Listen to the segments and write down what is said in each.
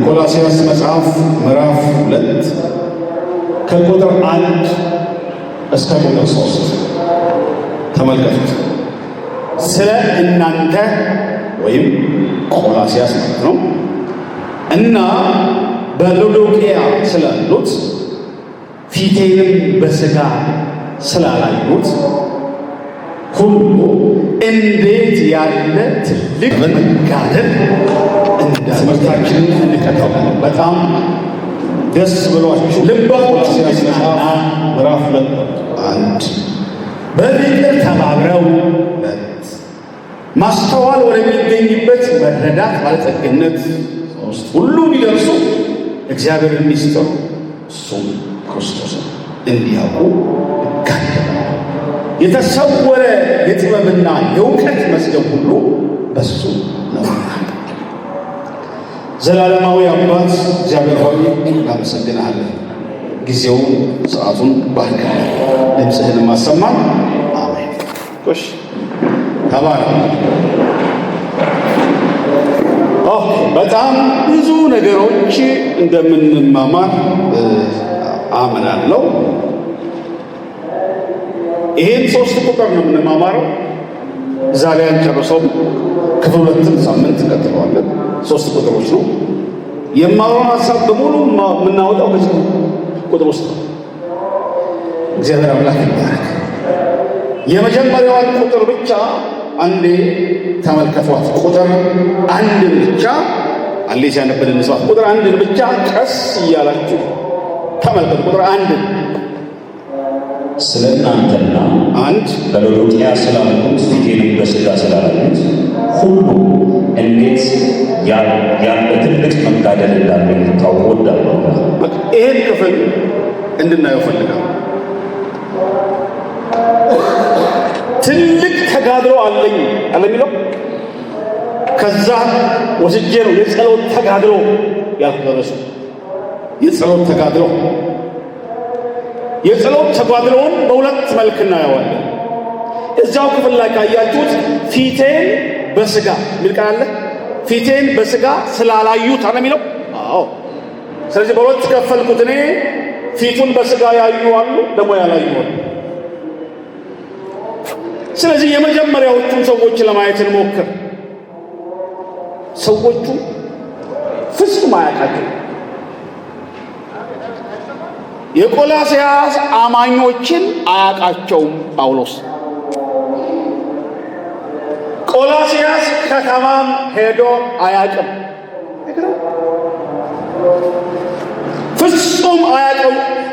የቆላስይስ መጽሐፍ ምዕራፍ 2 ከቁጥር 1 እስከ ቁጥር 3 ተመልከቱት። ስለ እናንተ ወይም ቆላስይስ ማለት ነው እና በሎዶቅያ ስላሉት ፊቴንም በሥጋ ስላላዩት ሁሉ እንዴት ያለ ትልቅ መጋደል ትምህርታችንን እንከታተል። በጣም ደስ ብሏችሁ ልባችሁ ምዕራፍ 2 በፍቅር ተባብረው ማስተዋል ወደሚገኝበት መረዳት ባለጠግነት ሁሉ ቢደርሱ እግዚአብሔር ሚስጥር እሱም ክርስቶስን እንዲያውቁ እጋደላለሁ። የተሰወረ የጥበብና የእውቀት መዝገብ ሁሉ በሱ ነው። ዘላለማዊ አባት እግዚአብሔር ሆይ እናመሰግንሃለን። ጊዜውን ሰዓቱን ባርከ ድምፅህን ማሰማን አሜን። እሺ ተባረክ። በጣም ብዙ ነገሮች እንደምንማማር አምናለሁ። ይሄን 3 ቁጥር ነው የምንማማረው። ዛሬ አንጨርሰውም። ክፍል 2 ሳምንት እንቀጥለዋለን። 3 ቁጥሮች ነው የማወራው። ሀሳብ በሙሉ የምናወጣው በዚህ ቁጥር ውስጥ ነው። እግዚአብሔር አምላክ ይባረክ። የመጀመሪያዋን ቁጥር ብቻ አንዴ ተመልከቷት። ቁጥር 1 ብቻ አንዴ ሲያነብልን እንስማት። ቁጥር 1 ብቻ ቀስ እያላችሁ ተመልከቱ። ቁጥር 1 ስለ እናንተና በሎዶቅያ ስላሉት ፊቴንም በሥጋ ስላላዩት ሁሉ እንዴት ያለ ትልቅ መጋደል እንዳለ ልታውቁ እወዳለሁ። ይህን ክፍል እንድናየው ፈልጋለሁ። ትልቅ ተጋድሎ አለኝ አለ የሚለው ከዛ ወስጄ ነው የጸሎት ተጋድሎ ያልኩት። የጸሎት ተጋድሎ ተጋድሎውን በሁለት መልክ እናየዋለን። እዛው ክፍል ላይ ካያችሁት ፊቴን በሥጋ የሚል ቃል አለ። ፊቴን በሥጋ ስላላዩት አለ የሚለው። አዎ፣ ስለዚህ በሁለት ከፈልኩት። እኔ ፊቱን በሥጋ ያዩ አሉ፣ ደግሞ ያላዩ አሉ። ስለዚህ የመጀመሪያዎቹን ሰዎች ለማየት እንሞክር። ሰዎቹ ፍጹም አያውቃቸው። የቆላስይስ አማኞችን አያውቃቸውም ጳውሎስ። ቆላስይስ ከተማም ሄዶ አያውቅም። ፍጹም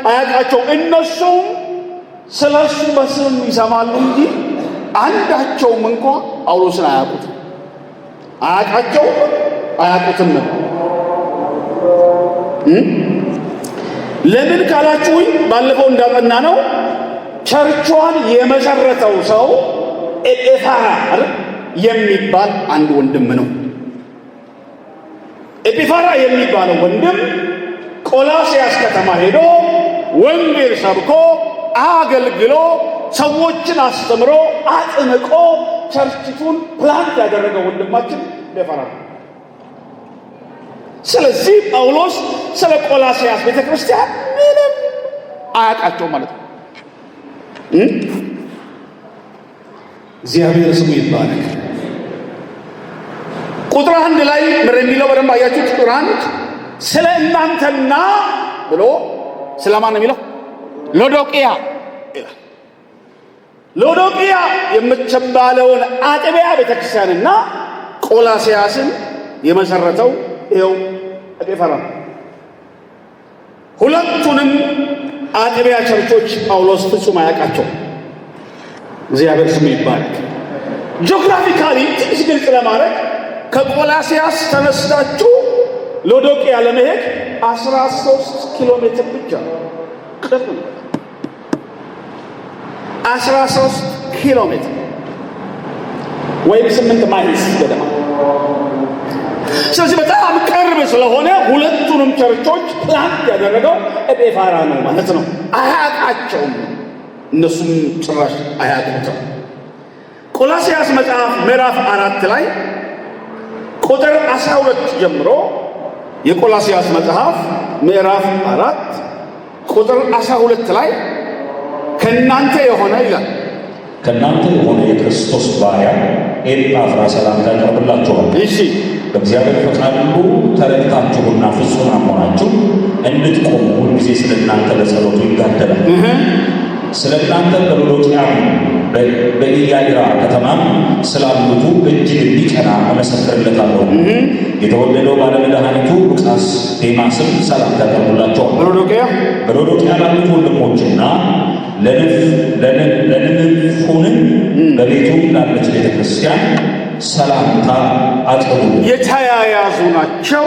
አያውቃቸው። እነሱም ስለ እሱ በስም ይሰማሉ እንጂ አንዳቸውም እንኳ ጳውሎስን አያውቁትም። አያውቁትም። ለምን ካላችሁኝ ባለፈው እንዳጠና ነው ቸርቿን የመሰረተው ሰው ኤጲፋራ የሚባል አንድ ወንድም ነው። ኤጲፋራ የሚባለው ወንድም ቆላስይስ ከተማ ሄዶ ወንጌል ሰብኮ አገልግሎ ሰዎችን አስተምሮ አጥምቆ ቸርችቱን ፕላንት ያደረገው ወንድማችን ኤጲፋራ ነው። ስለዚህ ጳውሎስ ስለ ቆላስይስ ቤተክርስቲያን ምንም አያውቃቸው ማለት ነው። እግዚአብሔር ስሙ ይባረክ። ቁጥር 1 ላይ ምን የሚለው በደንብ አያችሁት? ቁጥር 1 ስለ እናንተና ብሎ ስለማን ነው የሚለው? ሎዶቅያ ይላል። ሎዶቅያ የምትባለውን አጥቢያ ቤተክርስቲያንና ቆላስይስን የመሰረተው ይኸው ኤጲፋራ ነው። ሁለቱንም አጥቢያ ቸርቾች ጳውሎስ ፍጹም አያውቃቸው። እግዚአብሔር ስሙ ይባረክ። ጂኦግራፊካሊ ትንሽ ግልጽ ለማድረግ ከቆላስይስ ተነስታችሁ ሎዶቅያ ለመሄድ 13 ኪሎ ሜትር ብቻ ቅርብ ነው። 13 ኪሎ ሜትር ወይም 8 ማይልስ ገደማ። ስለዚህ በጣም ቅርብ ስለሆነ ሁለቱንም ቸርቾች ፕላንት ያደረገው ኤጲፋራ ነው ማለት ነው። አያውቃቸውም፣ እነሱም ጭራሽ አያውቁትም። ቆላስይስ መጽሐፍ ምዕራፍ 4 ላይ ቁጥር 12 ጀምሮ የቆላስይስ መጽሐፍ ምዕራፍ 4 ቁጥር 12 ላይ ከእናንተ የሆነ ይላል ከእናንተ የሆነ የክርስቶስ ባሪያ ኤጳፍራ ሰላምታ ያቀርብላችኋል። እሺ በእግዚአብሔር ፈቃድ ሁሉ ተረድታችሁና ፍጹማን ሆናችሁ እንድትቆሙ ሁልጊዜ ስለ እናንተ በጸሎቱ ይጋደላል። ስለ እናንተ በሎዶቅያ በኢያኢራ ከተማም ስላሉቱ እጅግ እንዲቀና እመሰክርለታለሁ። የተወደደው ባለመድኃኒቱ ሉቃስ ዴማስም ሰላምታ ያቀርቡላችኋል። በሎዶቅያ ላሉት ወንድሞችና ለንምፉንም በቤቱም ላለች ቤተ ክርስቲያን ሰላምታ አቅርቡ። የተያያዙ ናቸው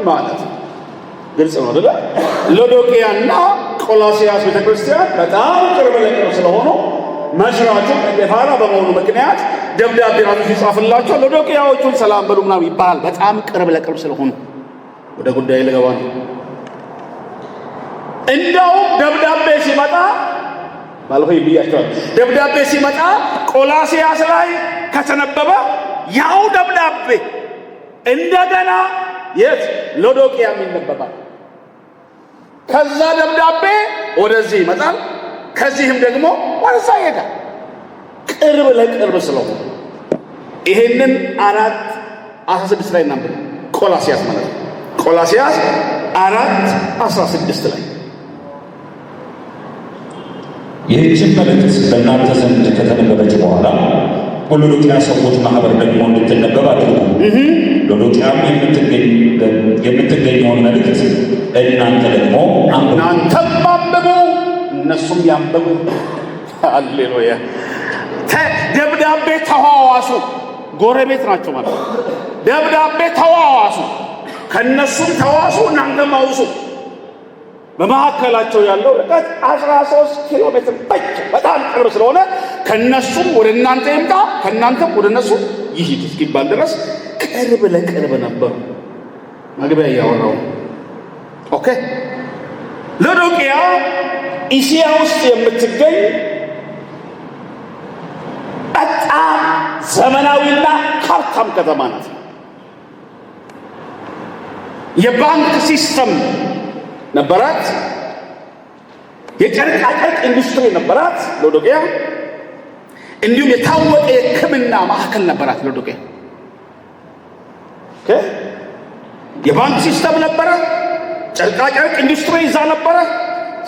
ማለት ነው። ግልጽ ነው አይደል? ሎዶቅያና ቆላስይስ ቤተ ክርስቲያን በጣም ቅርብ ለቅርብ ስለሆኑ መስራቹ ኤጳፍራ በመሆኑ ምክንያት ደብዳቤ ራሱ ሲጻፍላቸው ሎዶቅያዎቹን ሰላም በሉ ምናምን ይባላል። በጣም ቅርብ ለቅርብ ስለሆኑ ወደ ጉዳይ ልገባ ነው። እንደውም ደብዳቤ ሲመጣ ባለፈው ብያቸዋል። ደብዳቤ ሲመጣ ቆላስይስ ላይ ከተነበበ ያው ደብዳቤ እንደገና የት ሎዶቅያ ይነበባል። ከዛ ደብዳቤ ወደዚህ ይመጣል፣ ከዚህም ደግሞ ወደዛ ይሄዳል። ቅርብ ለቅርብ ስለሆነ ይሄንን 4:16 ላይ እናንብብ። ቆላስይስ ማለት ነው። ቆላስይስ 4:16 ላይ ይህችን መልእክት በእናንተ ዘንድ ከተነበበች በኋላ በሎዶቅያ ሰዎች ማህበር ደግሞ እንድትነበብ አድርጉ። ሎዶቅያም የምትገኘውን መልእክት እናንተ ደግሞ እናንተም አንብቡ፣ እነሱም ያንብቡ። ሃሌሉያ። ደብዳቤ ተዋዋሱ፣ ጎረቤት ናቸው ማለት ነው። ደብዳቤ ተዋዋሱ፣ ከነሱም ተዋሱ፣ እናንተም አውሱ። በመካከላቸው ያለው ርቀት 13 ኪሎ ሜትር ብቻ፣ በጣም ቅርብ ስለሆነ ከነሱም ወደ እናንተ ይምጣ ከእናንተም ወደ እነሱ ይሂድ እስኪባል ድረስ ቅርብ ለቅርብ ነበሩ። መግቢያ እያወራው ኦኬ። ሎዶቅያ እስያ ውስጥ የምትገኝ በጣም ዘመናዊና ሀብታም ከተማ ናት። የባንክ ሲስተም ነበራት። የጨርቃጨርቅ ኢንዱስትሪ ነበራት ሎዶቅያ። እንዲሁም የታወቀ የሕክምና ማዕከል ነበራት ሎዶቅያ። የባንክ ሲስተም ነበረ፣ ጨርቃጨርቅ ኢንዱስትሪ ይዛ ነበረ።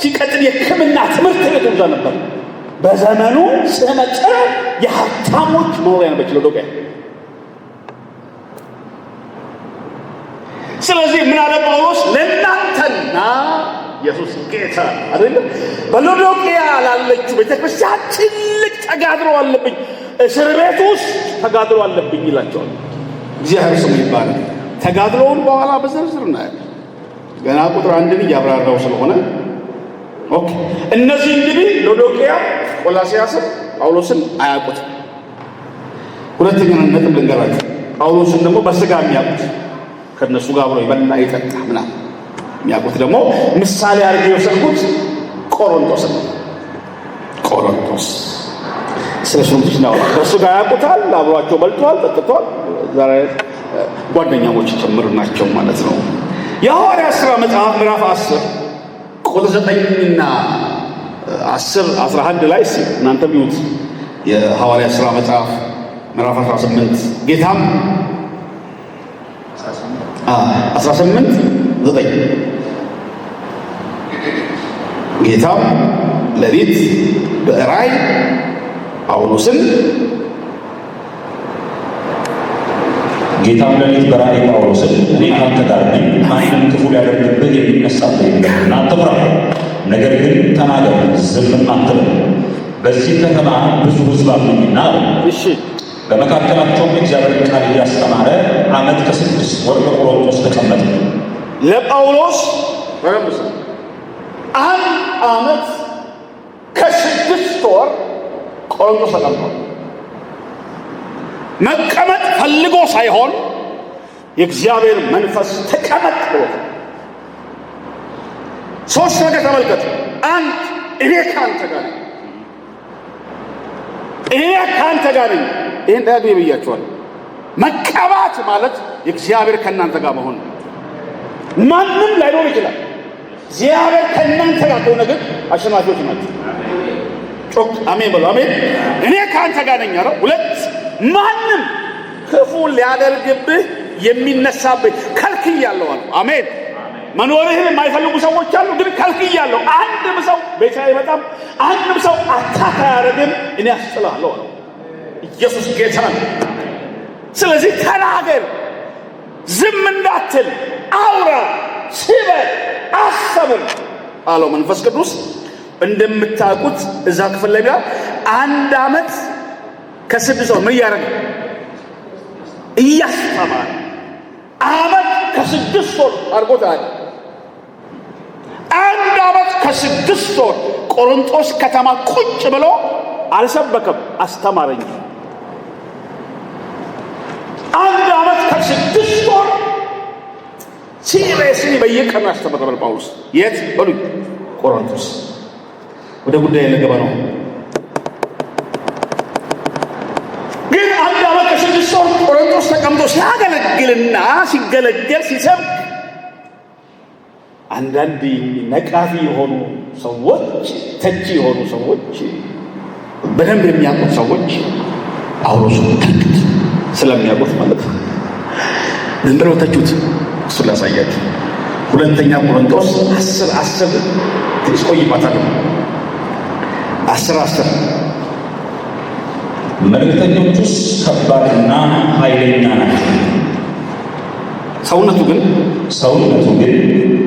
ሲቀጥል የሕክምና ትምህርት ቤት ይዛ ነበር። በዘመኑ ስመጥር የሀብታሞች መኖሪያ ነበረች ሎዶቅያ። ስለዚህ ምን አለ ጳውሎስ? ለእናንተና ኢየሱስ ጌታ አይደለም በሎዶቅያ ላለችው ቤተክርስቲያን ትልቅ ተጋድሎ አለብኝ፣ እስር ቤት ውስጥ ተጋድሎ አለብኝ ይላቸዋል። እግዚአብሔር ስሙ ይባላል። ተጋድሎውን በኋላ በዝርዝር እናያለን። ገና ቁጥር 1ን እያብራራው ስለሆነ ኦኬ። እነዚህ እንግዲህ ሎዶቅያ ቆላስይስን ጳውሎስን አያውቁትም። ሁለተኛ ነጥብ ልንገራችሁ። ጳውሎስን ደግሞ በስጋ የሚያውቁት ከነሱ ጋር አብሮ ይበላ ይጠጣ ምናምን የሚያውቁት ደግሞ ምሳሌ አድርጌ የወሰድኩት ቆሮንቶስ ነው። ቆሮንቶስ ስለ ሹምቶች ነው። ከእሱ ጋር ያውቁታል፣ አብሯቸው በልቷል፣ ጠጥቷል። ዛሬ ጓደኛሞች ጭምር ናቸው ማለት ነው። የሐዋርያት ሥራ መጽሐፍ ምዕራፍ 10 ቁጥር 9 እና 10 11 ላይ እናንተ ቢዩት። የሐዋርያት ሥራ መጽሐፍ ምዕራፍ 18 ጌታም 18:9 ጌታም ሌሊት በራእይ ጳውሎስን ጌታም ሌሊት በራእይ ጳውሎስን እኔ ካንተ ጋር ነኝ፣ ማንም ክፉ ሊያደርግብህ የሚነሳብህ የለምና አትፍራ፣ ነገር ግን ተናገር፣ ዝምም አትበል። በዚህ ከተማ ብዙ ሕዝብ አሉኝና እሺ። በመካከላቸውም የእግዚአብሔር ቃል እያስተማረ ዓመት ከ6 ወር በቆሮንቶስ ተቀመጠ። ለጳውሎስ በረምስ 1 ዓመት ከ6 ወር ቆሮንቶስ ተቀምጧል። መቀመጥ ፈልጎ ሳይሆን የእግዚአብሔር መንፈስ ተቀመጥ ብሎት። 3 ነገር ተመልከቱ። 1 እኔ ካንተ ጋር ነኝ፣ እኔ ካንተ ጋር ነኝ። ይህን ደጋግሜ ብያቸዋለሁ። መቀባት ማለት የእግዚአብሔር ከእናንተ ጋር መሆን ነው። ማንም ላይኖር ይችላል። እግዚአብሔር ከእናንተ ጋር ከሆነ ግን አሸናፊዎች ናቸው። ጮክ አሜን በሉ። አሜን። እኔ ከአንተ ጋር ነኝ አለው። ሁለት ማንም ክፉ ሊያደርግብህ የሚነሳብህ ከልክያለሁ አለው። አሜን። መኖርህን የማይፈልጉ ሰዎች አሉ፣ ግን ከልክያለሁ። አንድም ሰው ቤት አይመጣም፣ አንድም ሰው አታክ አያደርግም፣ እኔ አስጥልሃለሁ አለው። ኢየሱስ ጌታ ነው። ስለዚህ ተናገር፣ ዝም እንዳትል፣ አውራ፣ ስበክ፣ አስተምር አለው መንፈስ ቅዱስ። እንደምታውቁት እዛ ክፍል ላይ ቢሆን 1 ዓመት ከ6 ወር ምን እያደረገ እያስተማረ 1 ዓመት ከ6 ወር አድርጎታል። 1 ዓመት ከ6 ወር ቆሮንቶስ ከተማ ቁጭ ብሎ አልሰበከም፣ አስተማረኝ። 1 ዓመት ከ6 ወር ሲሪየስሊ በየቀኑ ያስተምራል ጳውሎስ። የት በሉኝ? ቆሮንቶስ። ወደ ጉዳይ ልገባ ነው። ግን 1 ዓመት ከ6 ወር ቆሮንቶስ ተቀምጦ ሲያገለግልና ሲገለገል ሲሰብክ አንዳንድ ነቃፊ የሆኑ ሰዎች፣ ተቺ የሆኑ ሰዎች፣ በደንብ የሚያውቁት ሰዎች ጳውሎስን ትልቅት ስለሚያውቁት ማለት ነው ዝም ብለው ተቹት። እሱን ላሳያችሁ። 2ኛ ቆሮንቶስ 10 ትንሽ ቆይባታለሁ። 10 መልእክተኞቹስ ከባድና ኃይለኛ ናቸው፣ ሰውነቱ ግን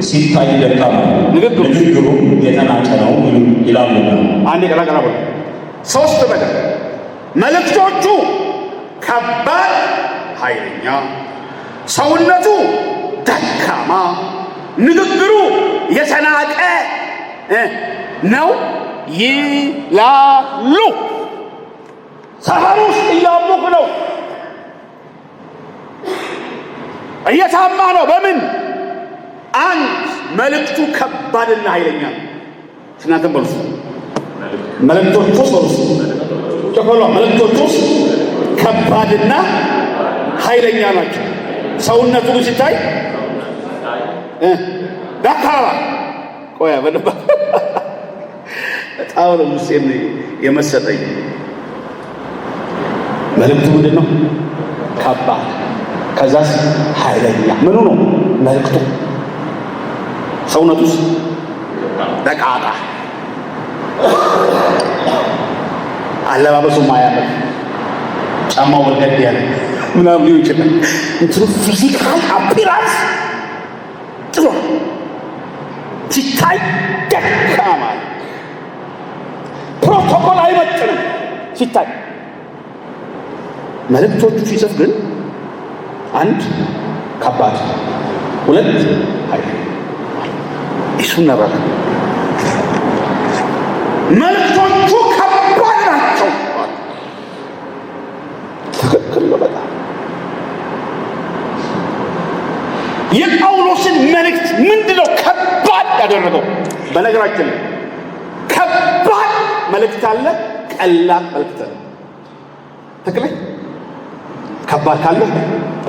ሲታይ ደካማ ነው፣ ንግግሩ የተናቀ ነው ይላሉና። አንዴ ቀላቀላ ብሎ 3 ነገር መልእክቶቹ ከባድ ኃይለኛ፣ ሰውነቱ ደካማ፣ ንግግሩ የተናቀ ነው ይላሉ። ሰፈር ውስጥ እያሙቅ ነው፣ እየታማ ነው። በምን? አንድ መልእክቱ ከባድና ኃይለኛ ነው። እናንተም በሉት መልእክቶቹ ጨፈሏ። መልእክቶቹ ከባድና ኃይለኛ ናቸው። ሰውነቱ ግን ሲታይ ዳካራ ቆያ በደባ በጣም ነው ሙሴን የመሰጠኝ። መልእክቱ ምንድን ነው? ከባድ። ከዛስ ኃይለኛ። ምኑ ነው መልእክቱ? ሰውነቱስ ደቃቃ፣ አለባበሱ ማያምር፣ ጫማው በርገድ ያለ ምናምን ሊሆን ይችላል። እንትኑ ፊዚካል አፒራንስ ጥሩ ሲታይ ደካማ፣ ፕሮቶኮል አይመጥንም ሲታይ። መልእክቶቹ ሲጽፍ ግን 1 ከባድ፣ 2 ኃይል። እሱን ነበር መልእክቶቹ ከባድ ናቸው። ትክክል ነው በጣም። የጳውሎስን መልእክት ምንድነው ከባድ ያደረገው? በነገራችን ላይ ከባድ መልእክት አለ፣ ቀላል መልእክት አለ። ትክክል። ከባድ ካለ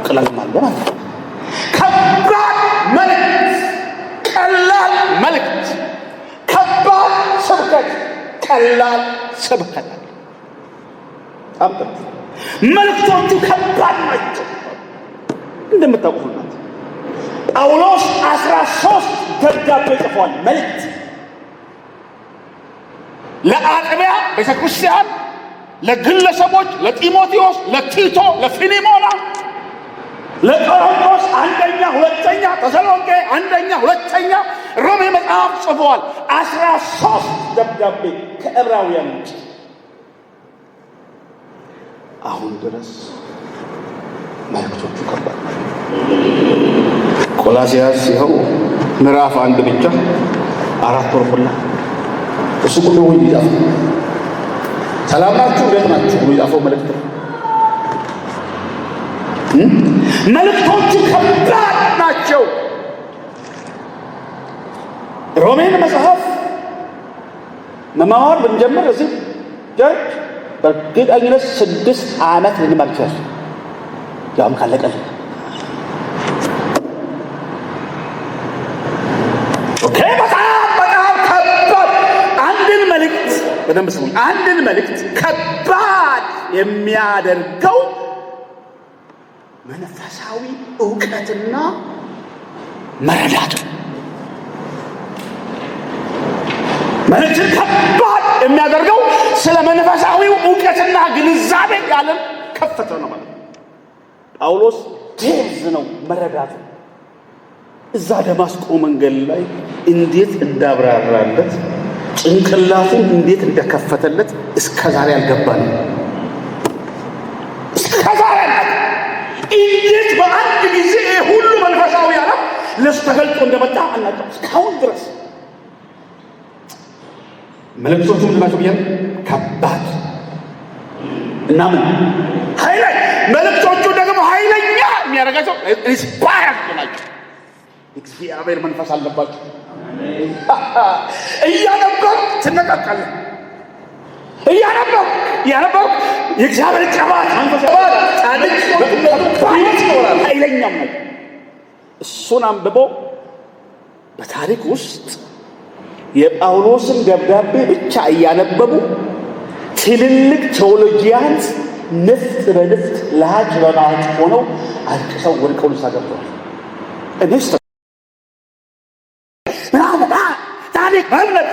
ቀላል ማለት ነው። ከባድ መልእክት፣ ቀላል መልእክት፣ ከባድ ስብከት፣ ቀላል ስብከት። አብጠት መልእክቶቹ ከባድ ናቸው እንደምታውቁት። ጳውሎስ 13 ደብዳቤ ጽፏል። መልእክት ለአጥቢያ ቤተክርስቲያን፣ ለግለሰቦች፣ ለጢሞቴዎስ፣ ለቲቶ፣ ለፊሊሞና፣ ለቆሮንቶስ 1ኛ፣ 2ኛ፣ ተሰሎንቄ 1ኛ፣ 2ኛ፣ ሮሜ መጽሐፍ ጽፏል። 13 ደብዳቤ ከዕብራውያን ውጭ አሁን ድረስ መልእክቶቹ ከባድ ናቸው። ቆላስይስ ይኸው ምዕራፍ 1 ብቻ 4 ወር ሁላ እሱ ሁሉ ይጻፍ ሰላም ናችሁ እንዴት ናችሁ ብሎ የጻፈው መልእክት ነው። መልእክቶቹ ከባድ ናቸው። ሮሜን መጽሐፍ መማር ብንጀምር እዚህ ቸርች በእርግጠኝነት 6 ዓመት ልንማር ይችላል። ያውም ካለቀልን ኦኬ። በጣም ከባድ አንድን መልእክት በደንብ ስሙ። አንድን መልእክት ከባድ የሚያደርገው መንፈሳዊ ዕውቀትና መረዳት። መልእክትን ከባድ የሚያደርገው ስለ መንፈሳዊው ዕውቀትና ግንዛቤ ያለን ከፍተ ነው ማለት ነው። ጳውሎስ ዴዝ ነው መረዳቱ። እዛ ደማስቆ መንገድ ላይ እንዴት እንዳብራራለት ጭንቅላቱን እንዴት እንደከፈተለት እስከዛሬ አልገባንም። እስከዛሬ እንዴት በአንድ ጊዜ ሁሉ መንፈሳዊ ዓለም ለሱ ተገልጦ እንደመጣ አናውቅም እስካሁን ድረስ። መልእክቶቹ ምንድን ናቸው ብያለሁ? ከባድ እና ምን ኃይለኛ። መልእክቶቹ ደግሞ ኃይለኛ የሚያደርጋቸው ኢንስፓየር ናቸው። እግዚአብሔር መንፈስ አለባቸው። እያነበብ ትነቃቃለህ። እያነበብ የእግዚአብሔር ቅባት መንፈስ ኃይለኛም ነው። እሱን አንብቦ በታሪክ ውስጥ የጳውሎስን ደብዳቤ ብቻ እያነበቡ ትልልቅ ቴዎሎጂያንስ ንፍጥ በንፍጥ ላጭ በላጭ ሆነው አልቅሰው ወድቀው ንስሐ ገብተዋል። እኔስ ታሪክ እምነት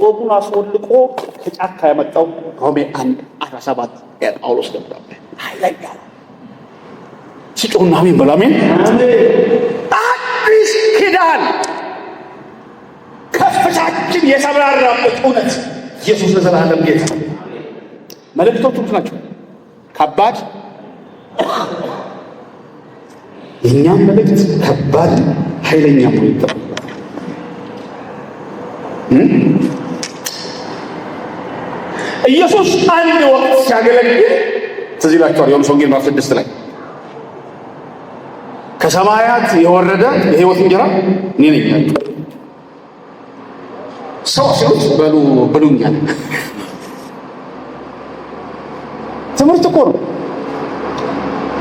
ቆቡን አስወልቆ ከጫካ ያመጣው ሮሜ 1:17 የጳውሎስ ደብዳቤ ኃይለኛ ነው። ሲጮህና አሜን በሉ። አሜን። አዲስ ኪዳን ከፍታችን የተብራራበት እውነት ኢየሱስ ለዘላለም ጌታ። መልእክቶቹ ብዙ ናቸው። ከባድ የእኛም መልእክት ከባድ ኃይለኛ ሆኖ ይጠብቃል። ኢየሱስ አንድ ወቅት ሲያገለግል ትዝ ይላችኋል። ዮሐንስ ወንጌል ምዕራፍ 6 ላይ ከሰማያት የወረደ የሕይወት እንጀራ እኔ ነኝ ያለ ሰው ሲሉት በሉኛል። ትምህርት እኮ ነው።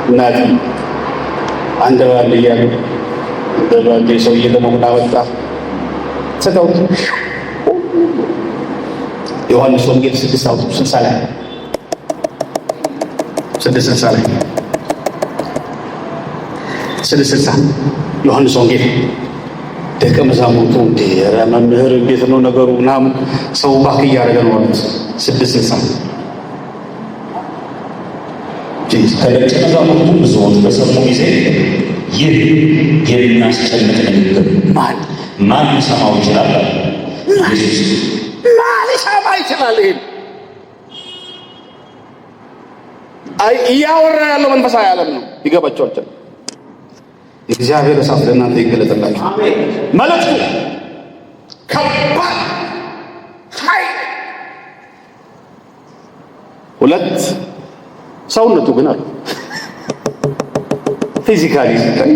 እናት አንድ ባል እያሉ በባንዴ ሰውዬ ደግሞ ምን አወጣ ሰጠውት። ዮሐንስ ወንጌል 6:60 ላይ 6:60 ዮሐንስ ወንጌል ደቀ መዛሙርቱ እንዴ ኧረ መምህር እንዴት ነው ነገሩ ምናምን ሰው ባክ እያደረገ ነው ማለት 6:60 ከደቀ መዛሙርቱ ብዙዎች በሰሙ ጊዜ ይህ የሚያስጨንቅ ንግግር ማን ሊሰማው ይችላል? ማን ሊሰማ ይችላል? ይሄን እያወራ ያለው መንፈሳዊ ዓለም ነው። ይገባቸዋል። እግዚአብሔር እሳት ለእናንተ ይገለጥላችሁ። መልእክቱ ከባድ ኃይል ሁለት ሰውነቱ ግን አለ ፊዚካሊ ሲታይ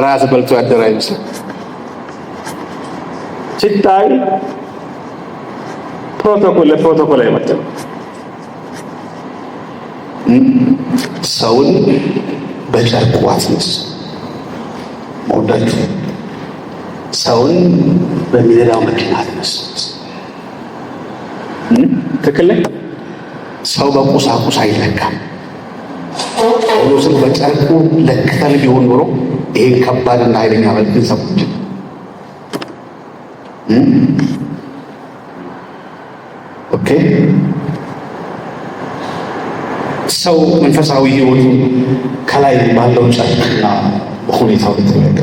ራስ በልቶ ያደረ አይመስልም። ሲታይ ፕሮቶኮል አይመጥንም። ሰውን በጨርቁ አስነስ መውዳችሁ ሰውን በሚነዳው መኪና አስነስ ትክክል። ሰው በቁሳቁስ አይለካም። ጳውሎስን በጨርቁ ለክተን ቢሆን ኖሮ ይሄን ከባድና ኃይለኛ መልእክት ሰዎች ኦኬ። ሰው መንፈሳዊ ሕይወቱ ከላይ ባለው ጨርቅና በሁኔታው የተለቀቀ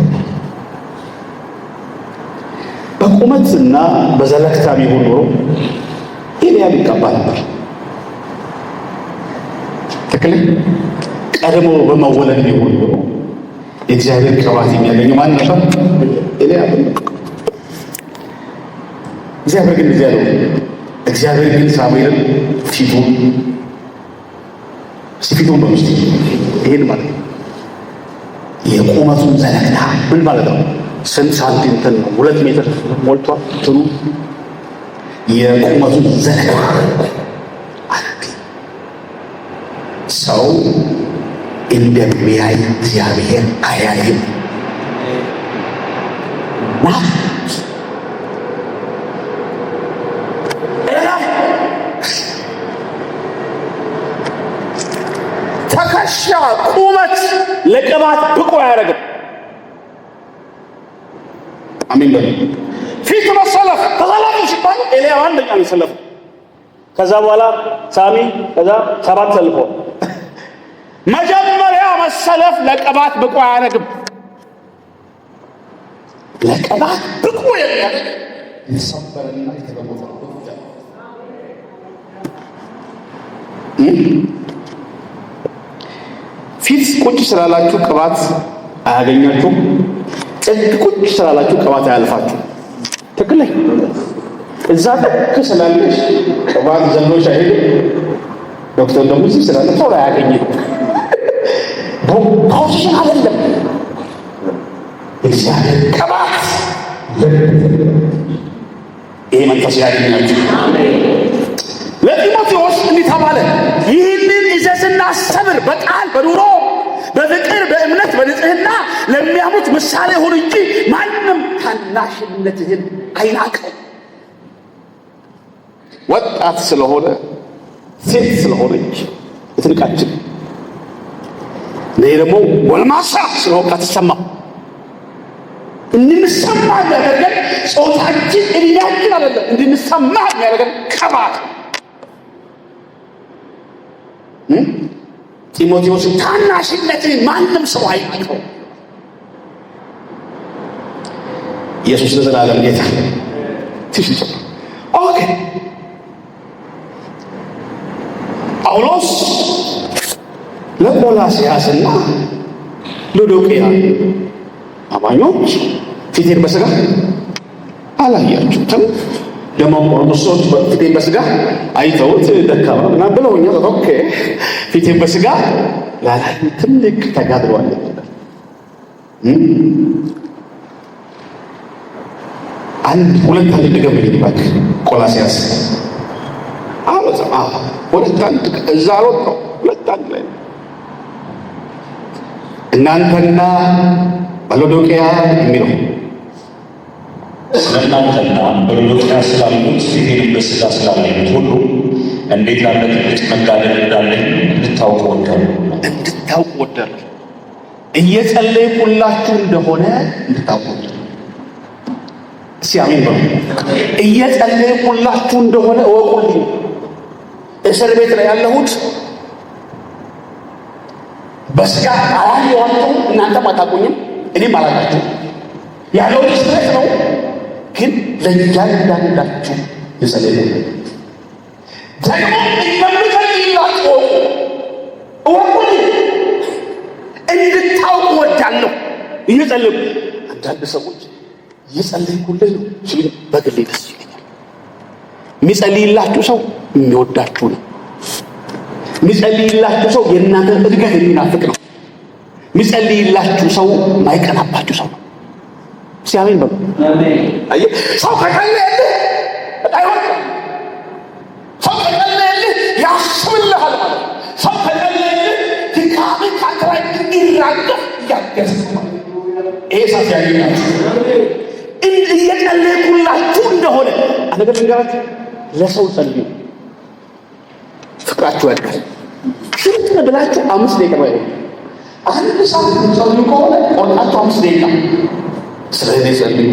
በቁመትና በዘለክታ ቢሆን ኖሮ ኤልያብ ይቀባ ነበር። ትክክል። ቀድሞ በመወለድ ቢሆን ኖሮ የእግዚአብሔር ቅባት የሚያገኘው ማን ነበር? ኤልያብ። እግዚአብሔር ግን እንደዚያ ነው። እግዚአብሔር ግን ሳሙኤልን ፊቱን በምስት ይሄን ማለት ነው። የቁመቱን ዘለግታ ምን ማለት ነው? ስንት ሳንቲም እንትን ነው? 2 ሜትር ሞልቷል እንትኑ የቁመቱን ዘለግታ አረግ ሰው እንደሚያይ እግዚአብሔር አያይም። ትከሻ ቁመት ለቅባት ብቁ አያደርግም። አሜን በሉ። ፊት መሰለፍ ተሰለፉ ሲባል ኤልያብ አንደኛ ነው የሰለፈው። ከዛ በኋላ ሳሚ ከዛ 7 ሰልፈው። መጀመሪያ መሰለፍ ለቅባት ብቁ አያደርግም። ለቅባት ብቁ የሚያደርግ የተሰበረና የተለወጠ ፊት ቁጭ ስላላችሁ ቅባት አያገኛችሁም። ጥግ ቁጭ ስላላችሁ ቅባት አያልፋችሁ። ትክክል ላይ እዛ ጥግ ስላለሽ ቅባት ዘሎች አይሄድም። ዶክተር ደግሞ እዚህ ስላለ ቶሎ አያገኝም። ፖዚሽን አይደለም እግዚአብሔር ቅባት ይሄ መንፈስ ያገኛችሁ። ለጢሞቴዎስ እንዲህ ተባለ፣ ይህንን ይዘዝና አስተምር፣ በቃል በኑሮ በፍቅር በእምነት በንጽህና ለሚያሙት ምሳሌ ሁን እንጂ ማንም ታናሽነትህን አይናቀው። ወጣት ስለሆነ ሴት ስለሆነች እትንቃችን፣ እኔ ደግሞ ጎልማሳ ስለሆንክ አትሰማም። እንድንሰማ የሚያደርገን ጾታችን እድሜያችን አይደለም፣ እንድንሰማ የሚያደርገን ቅባት። ጢሞቴዎስን ታናሽነትን ማንም ሰው አይናቀው። ኢየሱስ ለዘላለም ጌታ። ትሽጭ ኦኬ። ጳውሎስ ለቆላስያስና ሎዶቅያ አማኞች ፊቴን በስጋ አላያችሁትም፣ ደግሞ ቆሮንቶስ ሰዎች ፊቴን በስጋ አይተውት ደካማ ምናምን ብለውኛል። ኦኬ ፊቴን በስጋ ላላዩ ትልቅ ተጋድሏል። ሁለት አንድ ድገም ይባክ ቆላስያስ ሁለት አንድ እዛ አልወጣው ሁለት አንድ ላይ እናንተና በሎዶቅያ የሚለው ስለእናንተና በሎዶቅያ ስላሉት ፊቴንም በስጋ ስላላዩት ሁሉ እንዴት ያለ ትልቅ መጋደል እንዳለኝ እንድታውቁ ወዳለሁ። እየጸለይኩላችሁ እንደሆነ እንድታውቁ ሲያሚን በሉ። እየጸለይኩላችሁ እንደሆነ እወቁልኝ። እስር ቤት ላይ ያለሁት በስጋ አላየኋችሁም፣ እናንተም አታውቁኝም፣ እኔም አላውቃችሁም። ያለው እስር ቤት ነው፣ ግን ለእያንዳንዳችሁ የጸለይኩ ደግሞ እንደምጸልይላችሁ እወቁልኝ፣ እንድታውቁ ወዳለሁ። እየጸለይኩ አንዳንድ ሰዎች እየጸለይኩልህ ነው ሲሉ በግሌ ደስ ይለኛል። የሚጸልይላችሁ ሰው የሚወዳችሁ ነው። የሚጸልይላችሁ ሰው የእናንተን እድገት የሚናፍቅ ነው። የሚጸልይላችሁ ሰው ማይቀናባችሁ ሰው ነው። ሲያሜን በሉ። አየህ፣ ሰው ከጸለየልህ አይወጣም። ሰው ከጸለየልህ ያስብልሃል ማለት ነው። ሰው ከጸለየልህ ድካምን ካንተ ላይ እንዲራገፍ እያገዝህ ማለት ነው። ይሄ ሳት ያገኛችሁ እየጸለይኩላችሁ እንደሆነ አነገር ልንገራችሁ፣ ለሰው ጸልዩ፣ ፍቅራችሁ ያድጋል። ሽርጥ ብላችሁ 5 ደቂቃ ባይሆን አንድ ሰዓት ጸልዩ ከሆነ ቆርጣችሁ 5 ደቂቃ ስለ እኔ ጸልዩ፣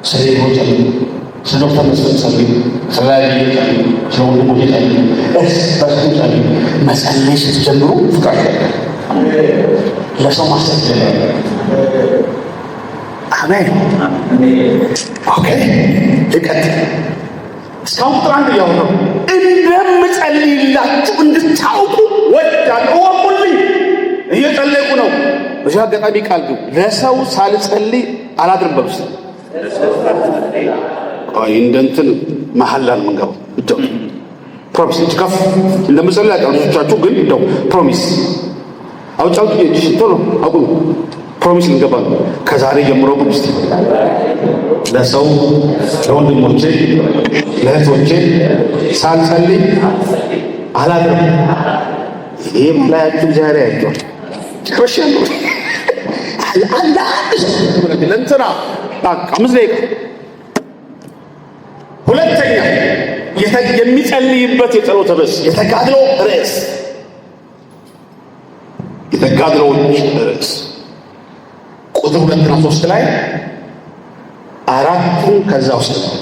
ስለ ሌሎች ጸልዩ፣ ስለ ዶክተር መስፍን ጸልዩ፣ ስለ ላይቤ ጸልዩ፣ ስለ ወንድሞቼ ጸልዩ፣ እርስ በርሱ ጸልዩ። መጸለይ ስትጀምሩ ፍቅራችሁ ያድጋል። ለሰው ማሰብ ጀምሩ። አሜን። ኦኬ ልቀጥል። እስካሁን ቁጥር 1 እያወራሁ እንደምጸልይላችሁ እንድታውቁ ወዳለሁ። እወቁልኝ። እየጸለይኩ ነው። በዚህ አጋጣሚ ቃል ግን ለሰው ሳልጸልይ አላድርም በሉ። አይ እንደንትን መሐላ ነው የምንገባው። እንደው ፕሮሚስ ከፍ እንደምጸልይ አቃቶቻችሁ ግን እንደው ፕሮሚስ አውጫው ቶሎ አቁም። ፕሮሚስ ልንገባ ነው። ከዛሬ ጀምሮ ግን እስቲ ለሰው ለወንድሞቼ ለእህቶቼ ሳልጸልይ አላድርም። ይሄ ማላያችሁ ዛሬ አይቷል። ጨርሻለሁ። አንዳንድ ሰው ለእንትና በቃ 5 ደቂቃ። ሁለተኛ የሚጸልይበት የጸሎት ርዕስ የተጋድሎ ርዕስ፣ የተጋድሎዎች ርዕስ ቁጥር 2 እና 3 ላይ አራቱን ከዛ ውስጥ ነው።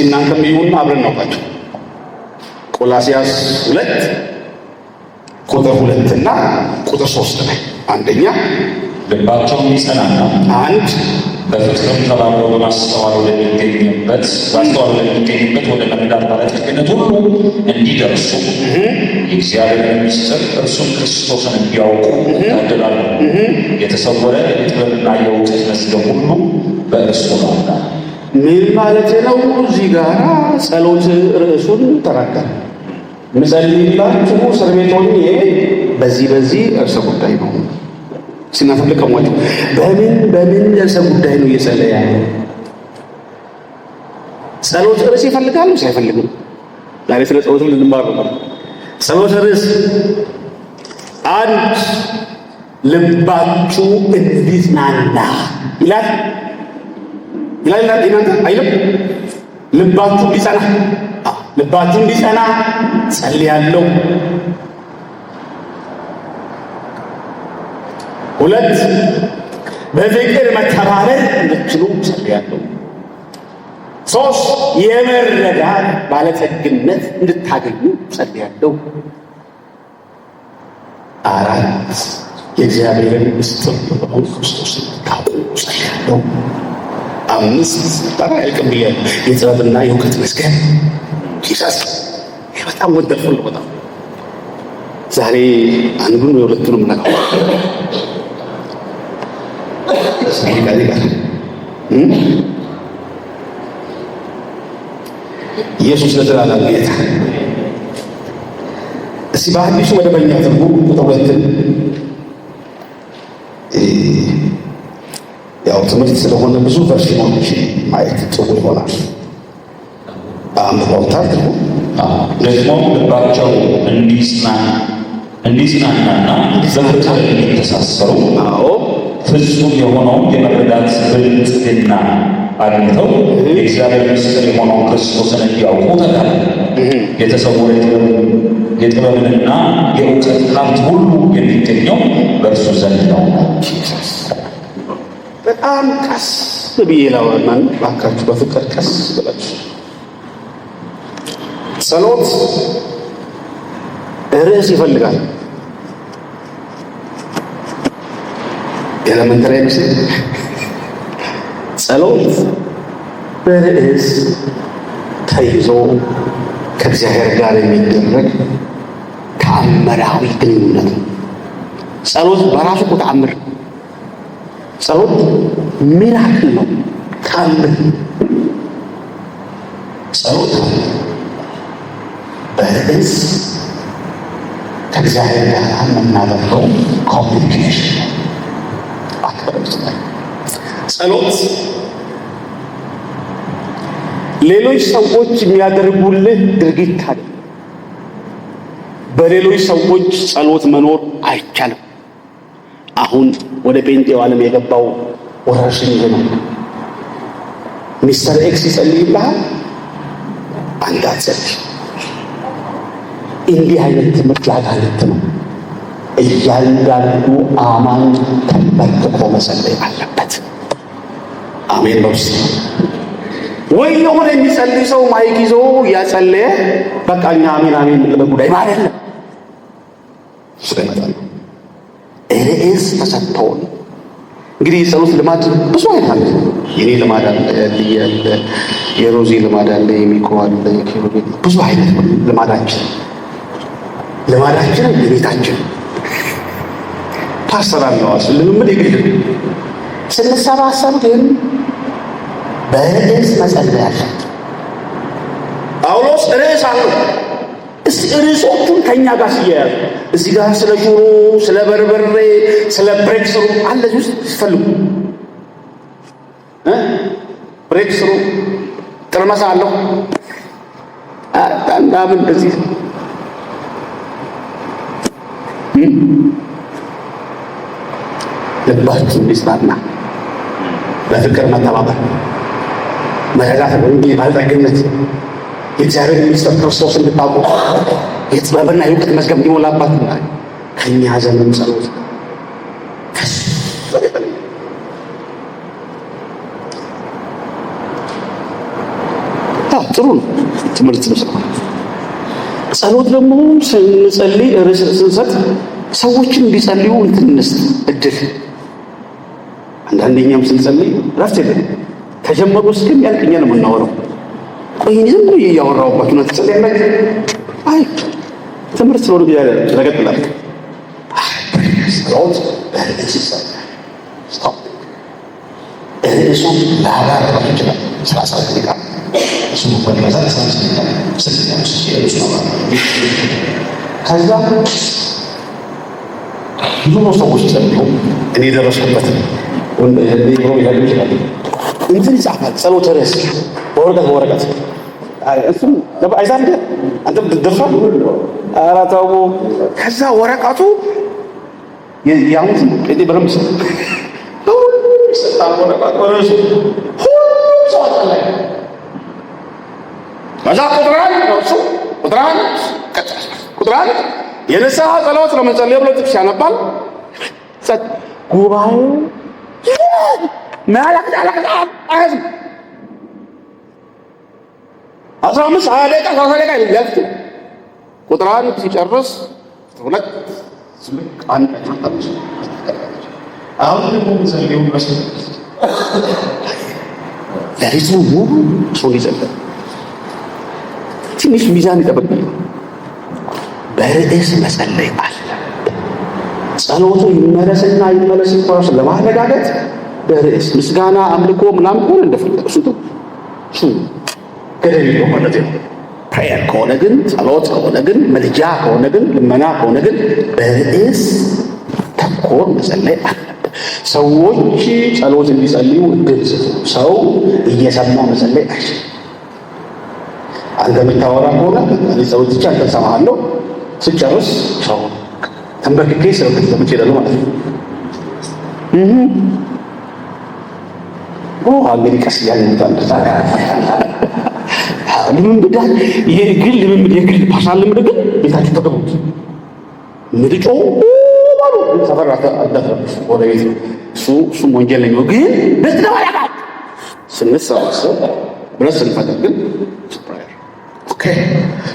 እናንተም ይሁን አብረን እናውቃቸው። ቆላስይስ 2 ቁጥር 2 እና ቁጥር 3 ላይ አንደኛ ልባቸውን ይጸናና በፍቅርም ተባብረው በማስተዋል ወደሚገኝበት ወደ መረዳት ባለጠግነት ሁሉ እንዲደርሱ የእግዚአብሔር ምስጢር እርሱም ክርስቶስን እንዲያውቁ ያደላሉ። የተሰወረ የጥበብና የእውቀት መዝገብ ሁሉ በእርሱ ነውና። ምን ማለት ነው? እዚህ ጋር ጸሎት ርዕሱን ተናገረ። ምጸልይላችሁ እስር ቤት ሆኜ በዚህ ርዕሰ ጉዳይ ነው ሲናፈልቀሟቸው በምን ርዕሰ ጉዳይ ነው እየጸለየ ያለው? ጸሎት ርዕስ ይፈልጋሉ ሳይፈልግም? ዛሬ ስለ ጸሎት ልንማር ነው። ጸሎት ርዕስ አንድ ልባችሁ እንዲጽናና ይላል እናንተ አይልም? ልባችሁ እንዲጸና ጸልያለሁ። 2 በፍቅር መተባበር እንድትችሉ ጸልያለሁ። 3 የመረዳት ባለጠግነት እንድታገኙ ጸልያለሁ። 4 የእግዚአብሔርን ምስጢር በሆነ ክርስቶስ እንድታውቁ ጸልያለሁ። 5 ጠራ ያልቅም ብያለሁ። የጥበብና የእውቀት መዝገብ ጂሰስ በጣም ወደድኩ። በጣም ዛሬ አንዱን ወይ ሁለቱንም እናውቃለን። ኢየሱስ ለዘላለም ጌታ። እስቲ በአዲሱ መደበኛ ትርጉም ቁጥር 2 ያው ትምህርት ስለሆነ ብዙ ቨርሽኖች ማየት ጥሩ ይሆናል። አንብበውታል። ደግሞ ልባቸው እንዲጽናናና በፍቅር እንዲተሳሰሩ ፍጹም የሆነውን የመረዳት ብልጥግና አግኝተው የእግዚአብሔር ምስጢር የሆነውን ክርስቶስን እንዲያውቁ ተጋለ። የተሰወረ የጥበብንና የእውቀት ሀብት ሁሉ የሚገኘው በእርሱ ዘንድ ነው። በጣም ቀስ ብዬ ላወራን ባካችሁ፣ በፍቅር ቀስ ብላችሁ። ጸሎት ርዕስ ይፈልጋል። ኤሌመንተሪ ምስል ጸሎት በርዕስ ተይዞ ከእግዚአብሔር ጋር የሚደረግ ተአምራዊ ግንኙነት ነው። ጸሎት በራሱ እኮ ተአምር፣ ጸሎት ሚራክል ነው፣ ተአምር። ጸሎት በርዕስ ከእግዚአብሔር ጋር የምናደርገው ኮሚኒኬሽን ነው። ጸሎት ሌሎች ሰዎች የሚያደርጉልህ ድርጊት አለ። በሌሎች ሰዎች ጸሎት መኖር አይቻልም። አሁን ወደ ጴንጤው ዓለም የገባው ወረርሽኝ ይሄ ነው። ሚስተር ኤክስ ይጸልይልሃል፣ አንተ አትጸልይ። እንዲህ አይነት ትምህርት ያጋልጥ ነው። እያንዳንዱ አማኝ ተንበርክኮ መጸለይ አለበት። አሜን ነው። ወይ የሆነ የሚጸልይ ሰው ማይክ ይዞ እያጸለየ በቃ እኛ አሜን አሜን በጉዳይ ማለት ነው። ስለማለት ርዕስ ተሰጥቶን እንግዲህ የጸሎት ልማድ ብዙ አይነት አለ። የኔ ልማድ አለ፣ የሮዚ ልማድ አለ፣ የሚኮ አለ፣ የኪሩቤል ብዙ አይነት ልማዳችን የቤታችን ፓስተር አለዋስ ልምምድ የግል ስንሰባሰብ ግን በርዕስ መጸለይ አለ። ጳውሎስ ርዕስ አለው። እስቲ ርዕሶቹን ከእኛ ጋር ሲያያዙ እዚህ ጋር ስለ ጆሮ፣ ስለ በርበሬ፣ ስለ ብሬክስሩ አለ ውስጥ ሲፈልጉ ብሬክስሩ ጥርመሳ አለው አንዳምን እንደዚህ ልባችሁ እንዲጽናና በፍቅር መተባበር፣ መረዳት፣ ወንጌል ባለጠግነት፣ የእግዚአብሔር ሚስጥር ክርስቶስ እንድታውቁ የጥበብና የእውቀት መዝገብ እንዲሞላባትና ከእኛ ዘመን ጸሎት ጥሩ ነው። ትምህርት ነው። ጸሎት ደግሞ ስንጸልይ ርዕስ ስንሰጥ ሰዎችን እንዲጸልዩ እንትንስት እድል አንዳንደኛም ስንጸልይ ረፍት የለም። ተጀመሩ እስከሚያልቅ እኛ ነው የምናወራው። ቆይ ዝም ብዬ እያወራሁባችሁ ነው ትጸልያላችሁ። አይ ትምህርት ስለሆነ ብዬ ተገጥላል። ጸሎት እሱም ለሀገር ይችላል 30 ደቂቃ እሱም እንኳን ይበዛል 15 ደቂቃ ከዛ ብዙ ሰዎች ጸልዩ እኔ ደረስኩበት ብሎ ይላሉ ይችላል። እንትን ይጻፋል ጸሎት ርዕስ በወረቀት እሱም አይዛል አንተ ደርሷል አራታው ከዛ ወረቀቱ ያሙት እንዴ በረምስ ሰጣው ወረቀቱ ርዕሱ ከዛ ቁጥራን የንስሐ ጸሎት ለመጸለይ ብሎ ጥቅስ ያነባል። ጉባኤው አያዝም 15 20 ደቂቃ 30 ደቂቃ ይላል። ቁጥራን ሲጨርስ ሁለት አንድ አሁን ደግሞ ዘሌው መስሎኝ ለሪቱ ሙሉ ሰው ይዘላል። ትንሽ ሚዛን ይጠብቃል። በርዕስ መጸለይ አለ። ጸሎቱ ይመለስና ይመለስ እንኳን ለማረጋገጥ በርዕስ ምስጋና፣ አምልኮ ምናምን ሆነ እንደፈለገ እሱ ገደል ነው ማለት ነው። ፕሬየር ከሆነ ግን ጸሎት ከሆነ ግን መልጃ ከሆነ ግን ልመና ከሆነ ግን በርዕስ ተኮር መጸለይ አለበት። ሰዎች ጸሎት እንዲጸልዩ እድል ስጡ። ሰው እየሰማ መጸለይ አይችልም። አንተ የምታወራ ከሆነ ጸሎት ብቻ አንተ ሰማሃለሁ ስጨርስ ሰው ተንበርክኬ ስለምን ተምቼለሁ ማለት ነው። እንግዲህ ቀስ እያልን ልምምዳል የግል ልምምድ የግል ፓርሳል ልምምድ ግን ቤታችሁ ተቀበሉት። ምድጮ ባሉ ሰፈር አዳተረብሽ ወደ ቤት እሱም ወንጀለኛ ግን በትለዋላቃ ስንሰባሰብ ብረት ስንፈጠር ግን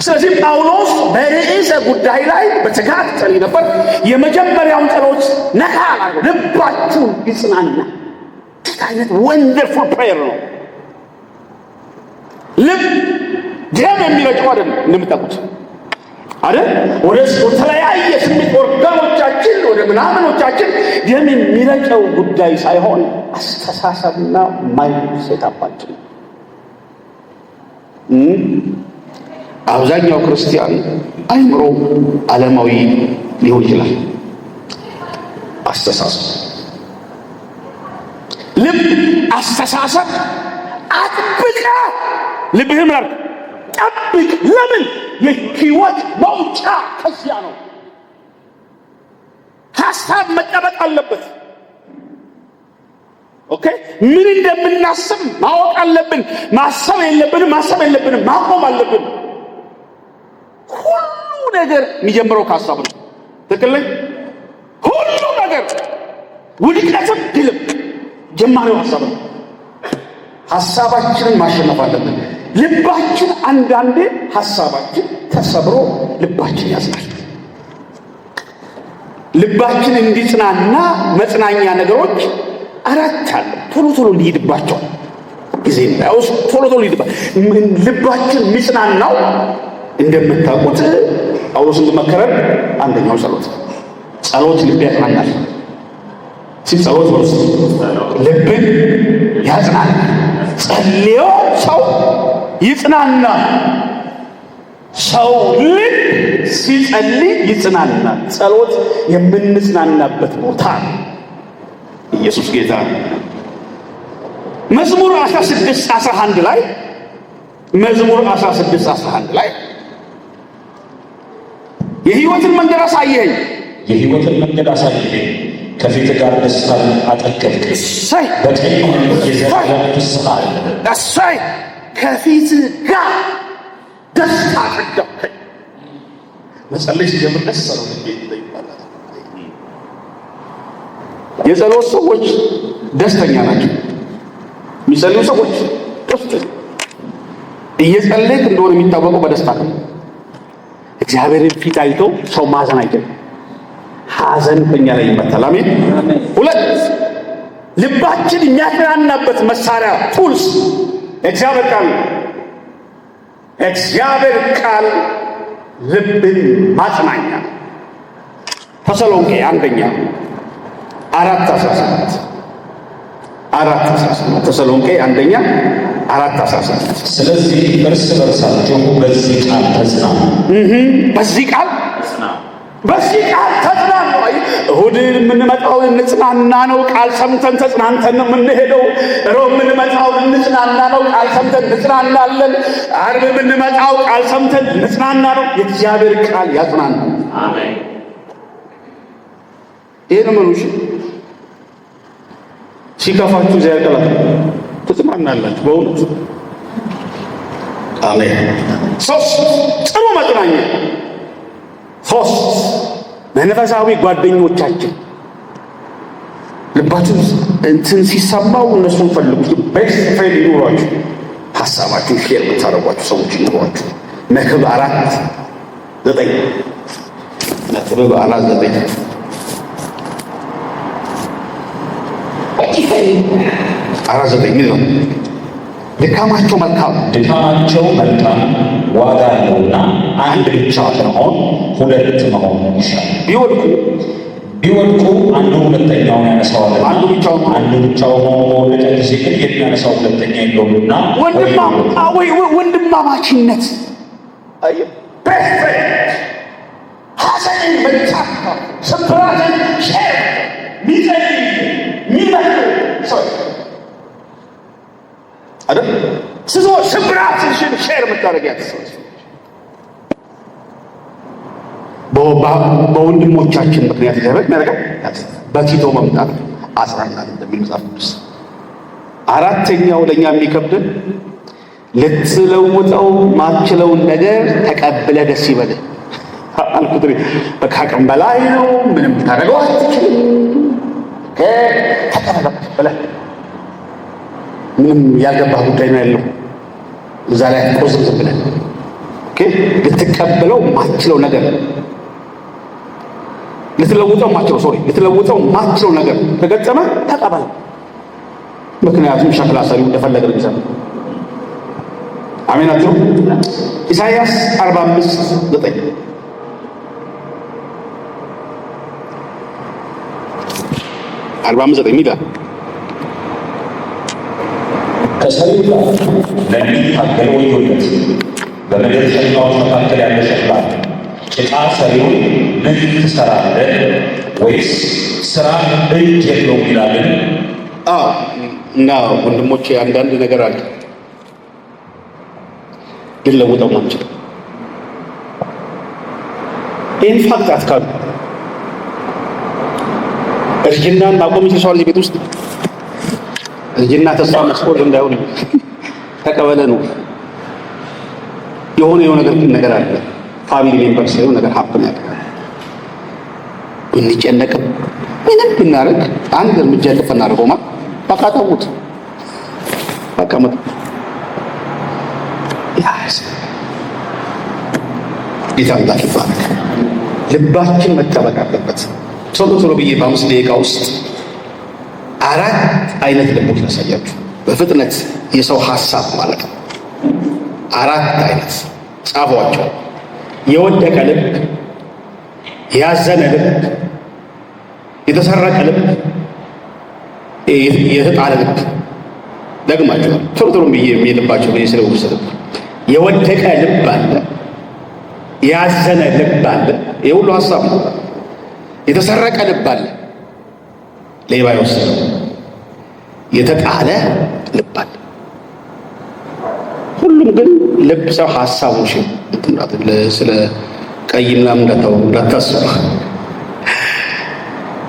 ስለዚህ ጳውሎስ በርዕሰ ጉዳይ ላይ በትጋት ጸልይ ነበር። የመጀመሪያውን ጸሎት ነካ አላለው። ልባችሁን ይጽናና። አይነት ወንደርፉል ፕሬየር ነው። ልብ ደም የሚረጨው አይደለም እንደምታውቁት አይደል? ወደ ተለያየ ስሜት ኦርጋኖቻችን ወደ ምናምኖቻችን ደም የሚረጨው ጉዳይ ሳይሆን አስተሳሰብና ማይንድ ሴታፓችን። አብዛኛው ክርስቲያን አይምሮ ዓለማዊ ሊሆን ይችላል። አስተሳሰብ ልብ አስተሳሰብ አጥብቀ ልብህም ላይ ጠብቅ። ለምን? የህይወት መውጫ ከዚያ ነው። ሀሳብ መጠበቅ አለበት። ኦኬ፣ ምን እንደምናስብ ማወቅ አለብን። ማሰብ የለብንም፣ ማሰብ የለብንም፣ ማቆም አለብን። ሁሉ ነገር የሚጀምረው ከሀሳብ ነው። ትክክል ነኝ? ሁሉ ነገር ውድቀትም ድልም ጀማሪው ሀሳብ ነው። ሀሳባችንን ማሸነፍ አለብን። ልባችን አንዳንዴ ሀሳባችን ተሰብሮ ልባችን ያዝናል። ልባችን እንዲጽናና መጽናኛ ነገሮች አራት አለ። ቶሎ ቶሎ ሊሄድባቸው ጊዜ ያውስ ቶሎ ቶሎ ሊሄድባቸው ልባችን የሚጽናናው እንደምታውቁት ጳውሎስ እንደመከረን አንደኛው ጸሎት ልብ ያጽናናል። ሲጸሎት ወርስ ልብን ያጽናናል። ጸልዮ ሰው ይጽናናል። ሰው ልብ ሲጸልይ ይጽናናል። ጸሎት የምንጽናናበት ቦታ ኢየሱስ ጌታ ነው። መዝሙር 16:11 ላይ የሕይወትን መንገድ አሳየኸኝ ከፊት ጋር ደስታን አጠገብክ። በቀኝ የዘላለም ፍስሐ አለ። እሰይ ከፊት ጋር ደስታ አጠገብከኝ። መጸለይ ሲጀምር ደስ አለው ይባላል። የጸሎት ሰዎች ደስተኛ ናቸው። የሚጸልዩ ሰዎች እየጸለይክ እንደሆነ የሚታወቀው በደስታ ነው። እግዚአብሔርን ፊት አይቶ ሰው ማዘን አይችልም። ሐዘን በእኛ ላይ ይመታል። አሜን። ሁለት ልባችን የሚያጽናናበት መሳሪያ ቱልስ እግዚአብሔር ቃል። እግዚአብሔር ቃል ልብን ማጽናኛ። ተሰሎንቄ አንደኛ 4:17 ተሰሎንቄ አንደኛ 4:17 ስለዚህ እርስ በርሳችሁ በዚህ ቃል ተጽናኑ። በዚህ ቃል ተጽናኑ። እሁድ የምንመጣው እንጽናና ነው። ቃል ሰምተን ተጽናንተን ነው የምንሄደው። ሮብ የምንመጣው እንጽናና ነው። ቃል ሰምተን እንጽናናለን። ዓርብ የምንመጣው ቃል ሰምተን እንጽናና ነው። የእግዚአብሔር ቃል ያጽናናል። አሜን። ይሄ ነው ምኑሽ ሲከፋችሁ እግዚአብሔር ቃል ትጽናናላችሁ በእውነት። አሜን። ሶስት ጥሩ መጽናኛ። ሶስት መንፈሳዊ ጓደኞቻችን ልባችሁ እንትን ሲሰማው እነሱን ፈልጉት። ቤስት ፍሬንድ ይኖሯችሁ፣ ሀሳባችሁን ሼር የምታደርጓችሁ ሰዎች ይኖሯችሁ። መክብብ 4:9 መክብብ 4:9 4:9 ነው። ድካማቸው መልካም ዋጋ አለውና አንድ ብቻ ከመሆን ሁለት መሆን ይሻላል። ቢወድቁ አንዱ ሁለተኛውን ያነሳዋል። አንዱ ብቻው ሆኖ መውደቅ ሲል የሚያነሳው ሁለተኛ የለውምና ወንድማማችነት ሐዘንን መታካ ስብራትን ሼር አይደል? ስብራትን ሼር የምታደርጊያት ሰዎች በወንድሞቻችን ምክንያት እግዚአብሔር ያደርጋል። በቲቶ መምጣት አጽናናን እንደሚል መጽሐፍ ቅዱስ። አራተኛው ለእኛ የሚከብድን ልትለውጠው ማትችለውን ነገር ተቀብለ ደስ ይበልህ አልኩት። ከአቅም በላይ ነው፣ ምንም ታደርገው አትችልም። ተቀበለ ብለህ ምንም ያልገባህ ጉዳይ ነው ያለው እዛ ላይ ቆዝም ብለህ ልትቀበለው ማትችለው ነገር ልትለውጠው ማትችለው ነገር ከገጠመ ተቀበለ። ምክንያቱም ሸክላ ሰሪው እንደፈለገ ነው የሚሰራው። አሜን አትሉ? ኢሳይያስ 45:9 45:9 ይላል ከሰሪው ጋር ለሚታገል ወዮለት። በምድር ሸክላዎች መካከል ያለ ሸክላ ጭቃ ሰሪውን ምን ትሰራለህ? ወይስ ስራ እጅ የለውም ይላልን? እና ወንድሞቼ አንዳንድ ነገር አለ ልንለውጠው ማንችል። ኢንፋክት አትካሉ እርጅናን ማቆም ይችላል። ቤት ውስጥ እርጅና ተስፋ መስቆል እንዳይሆን ተቀበለ ነው። የሆነ ነገር አለ። ፋሚሊ ሜምበር ሲሆን ነገር ሀፕን ያደርጋል። እንጨነቅም ምንም ብናደርግ አንድ እርምጃ ልፍ እናደርገው ማለት በቃ ተውት። በቃ ጌታ አምላክ ይባረክ። ልባችን መጠበቅ አለበት። ቶሎ ብዬ በ5 ደቂቃ ውስጥ 4 አይነት ልቦች ላሳያችሁ በፍጥነት። የሰው ሀሳብ ማለት ነው። 4 አይነት ጻፏቸው። የወደቀ ልብ፣ ያዘነ ልብ፣ የተሰረቀ ልብ፣ የተጣለ ልብ። ደግማችኋል ቶሎ ብዬ የሚልባቸው ብዬ ስለወሰደ የወደቀ ልብ አለ፣ ያዘነ ልብ አለ። የሁሉ ሀሳብ ነው። የተሰረቀ ልብ አለ፣ ሌባ የወሰደው። የተጣለ ልብ አለ። ሁሉም ግን ልብ ሰው ሀሳቡ ስለ ቀይ ምናምን እንዳታስቡ።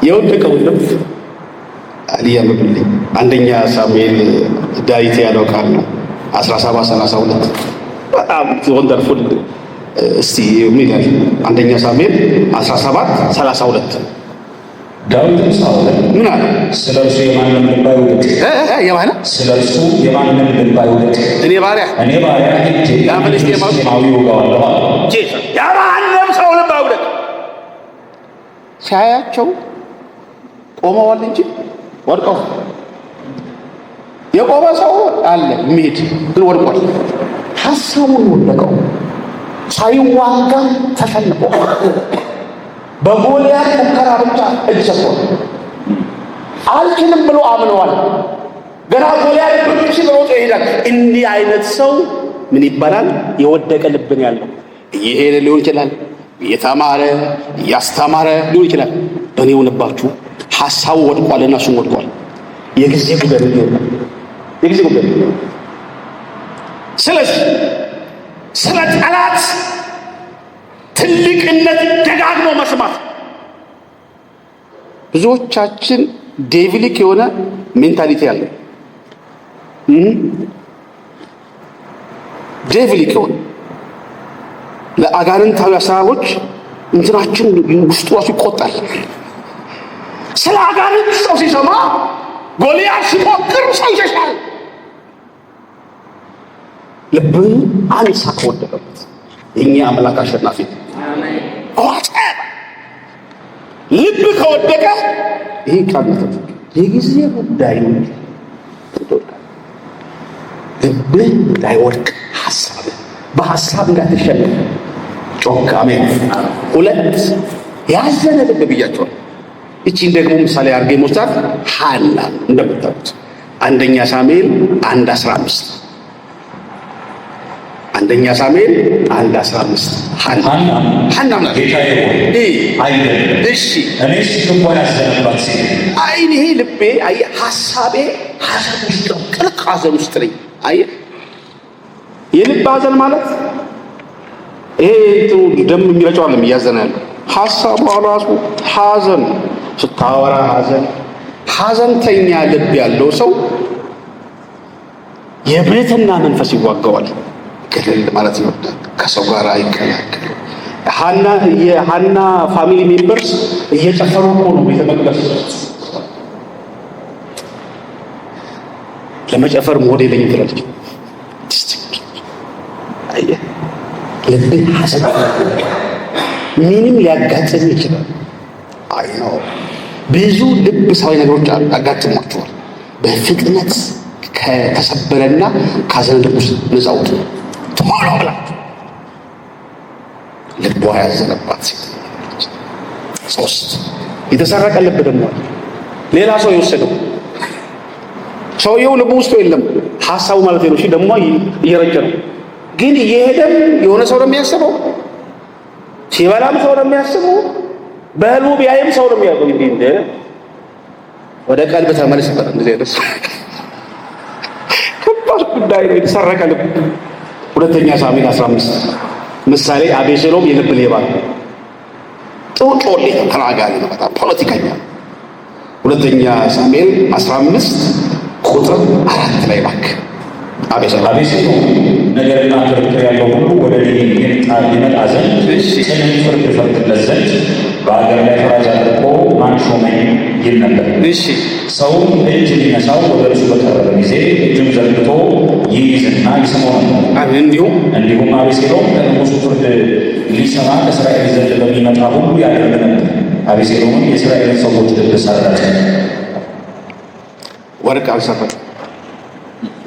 የወደቀው ልብ አልያምብልኝ አንደኛ ሳሙኤል ዳዊት ያለው ቃል ነው 17:32 በጣም ወንደርፉል። እስቲ ምን ይላል? አንደኛ ሳሙኤል 17:32 ዳዊት ሳኦልን ምን አለ? ስለ እርሱ የማንም ልብ አይውደቅ፣ ስለ እርሱ የማንም ልብ አይውደቅ፣ እኔ ባሪያ ሄጄ ፍልስጥኤማዊ እወጋዋለሁ አለ። የማንም ሰው ልብ አይውደቅ። ሲያያቸው ቆመዋል እንጂ ወድቀው። የቆመ ሰው አለ የሚሄድ ግን ወድቋል። ሀሳቡን ወደቀው። ሳይዋጋ ተሸንፎ በጎልያድ ሙከራ ብቻ እጅ ሰጥቷል። አልችልም ብሎ አምነዋል። ገና ጎልያድ ብቻ ሲሮጥ ይሄዳል። እንዲህ አይነት ሰው ምን ይባላል? የወደቀ ልብን ያለው። እየሄደ ሊሆን ይችላል፣ እየተማረ እያስተማረ ሊሆን ይችላል። በእኔ ሆነባችሁ ሀሳቡ ወድቋልና እሱም ወድቋል። የጊዜ ጉዳይ ነው። የጊዜ ጉዳይ ነው። ስለዚህ ስለ ጠላት ትልቅነት ደጋግሞ መስማት። ብዙዎቻችን ዴቪሊክ የሆነ ሜንታሊቲ አለ። ዴቪሊክ የሆነ ለአጋንንታዊ ሀሳቦች እንትናችን ውስጡ ራሱ ይቆጣል። ስለ አጋንንት ሰው ሲሰማ ጎልያድ ሲሞክር ሰው ይሸሻል። ልብን አንሳ ከወደቀበት የኛ አምላክ አሸናፊ ነው። ልብ ከወደቀ ይህ ቃል የጊዜ ጉዳይ ነው። ልብ እንዳይወድቅ በሀሳብ እንዳትሸነፍ ጮካሜ። ሁለት ያዘነ ልብ ብያቸዋል። እቺን ደግሞ ምሳሌ አድርጌ መውሰድ ሐና እንደምታውቁት አንደኛ ሳሙኤል 1:15 አንደኛ ሳሙኤል 1:15 ሐና ጌታዬ ሆይ አይደለም፣ እሺ እኔስ ልቧ ያዘነባት ሴት አይኔ ልቤ አይ ሐሳቤ ሐሳብ ውስጥ ነው፣ ጥልቅ ሐዘን ውስጥ ነኝ። አይ የልብ ሐዘን ማለት ይሄ ደም የሚረጨው አይደለም። እያዘነ ያለው ሐሳቡ ራሱ ሐዘን፣ ስታወራ ሐዘን። ሐዘንተኛ ልብ ያለው ሰው የብሕትና መንፈስ ይዋጋዋል። ገለል ማለት ይወዳል። ከሰው ጋር አይቀላቀልም። የሐና ፋሚሊ ሜምበርስ እየጨፈሩ እኮ ነው ቤተ መቅደስ ለመጨፈር ሞዴል ለኝ ትላለች። አየህ ልብ ሐዘን ምንም ሊያጋጥም ይችላል። አይ ነው ብዙ ልብ ሰው ነገሮች አጋጥሟቸዋል። በፍጥነት ከተሰበረና ካዘነ ልብ ውስጥ ነፃ ውጡ ቶሎ ብላ። ልቧ ያዘነባት ሴት። ሶስት የተሰረቀ ልብ ደግሞ ሌላ ሰው የወሰደው ሰውየው ልቡ ውስጥ የለም ሐሳቡ ማለት ነው። እሺ ደግሞ እየረጨ ነው፣ ግን እየሄደም የሆነ ሰው ነው የሚያስበው፣ ሲበላም ሰው ነው የሚያስበው፣ በህልሙ ቢያይም ሰው ነው የሚያውቀው። እንዴ ወደ ቀልብ ተመለስ ይባላል። እንደዚህ አይነት ከባድ ጉዳይ ነው የተሰረቀ ልብ። ሁለተኛ ሳሙኤል 15 ምሳሌ አቤሴሎም የልብ ሌባ ነው። ጮጮሌ ተናጋሪ ነው፣ በጣም ፖለቲከኛ። ሁለተኛ ሳሙኤል 15 ቁጥር 4 ላይ እባክህ አቤሴሎም ነገርና ክርክር ያለው ሁሉ ወደ እኔ ይመጣ ዘንድ ቅን ፍርድ እፈርድለት ዘንድ በአገር ላይ ፈራጅ አድርጎ ማን ሾመኝ ይል ነበር። ሰውም እጅ ሊነሳው ወደ እርሱ በቀረበ ጊዜ እጁን ዘርግቶ ይይዝና ይስመው ነበር። እንዲሁም አቤሴሎም ከንጉሡ ፍርድ ሊሰማ ከእስራኤል ዘንድ በሚመጣ ሁሉ ያደርግ ነበር። አቤሴሎምም የእስራኤልን ሰዎች ልብ ሰረቀ። ወርቅ አልሰረቀ፣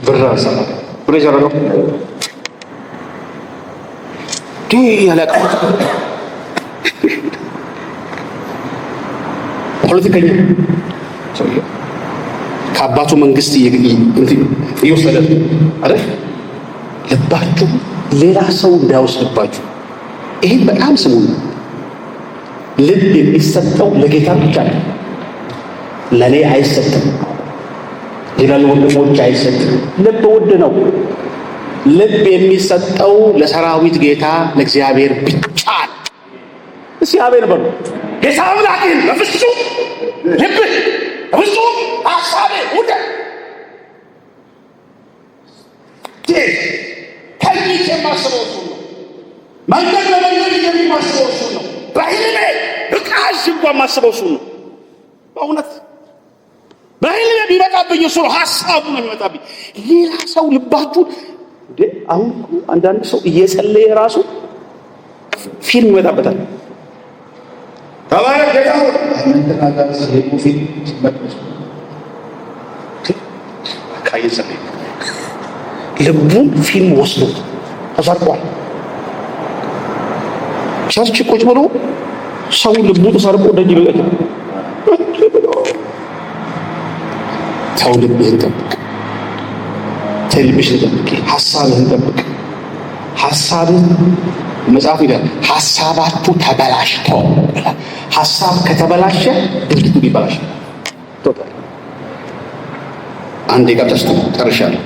ብር አልሰረቀ። ብር የሰረቀው ያለቃ ፖለቲከኛ ሰውዬው ከአባቱ መንግስት እየወሰደ አይደል? ልባችሁ ሌላ ሰው እንዳይወስድባችሁ። ይሄን በጣም ስሙ። ልብ የሚሰጠው ለጌታ ብቻ ነው፣ ለኔ አይሰጥም። ሌላው ወንድሞች አይሰጥም። ልብ ውድ ነው። ልብ የሚሰጠው ለሰራዊት ጌታ ለእግዚአብሔር ብቻ ነው። እስኪ አሜን በሉ። ጌታ አምላክህን በፍጹም ልብህ ፍጹም ሐሳቤ ውደድ። ተኝቼ የማስበው እሱን ነው። መንገድ ለመንገድ የማስበው እሱን ነው። በህልሜ ብቃሽ እንኳን የማስበው እሱን ነው። በእውነት በህልሜ ቢመጣብኝ እሱ ነው። ሐሳቡ ነው የሚመጣብኝ። ሌላ ሰው ልባችሁን እንዴ! አሁን አንዳንድ ሰው እየጸለየ ራሱ ፊልም ይመጣበታል። ተባረክ ጌታ ሆይ አንተና ጋር ስለሙ ፊልም ሲመጣ ካይዘለ ልቡን ፊልም ወስዶ ተሰርቋል። ቸርች ቁጭ ብሎ ሰው ልቡ ተሰርቆ ደጅ ይበቃል። ሰው ልብህን ጠብቅ፣ ቴሌቪዥን ጠብቅ፣ ሐሳብህን ጠብቅ። ሐሳብህ መጽሐፍ ይላል ሐሳባችሁ ተበላሽተው ይላል። ሐሳብ ከተበላሸ ድርጊቱ ይበላሻል። ቶታል አንዴ ጋር ጨርሻለሁ።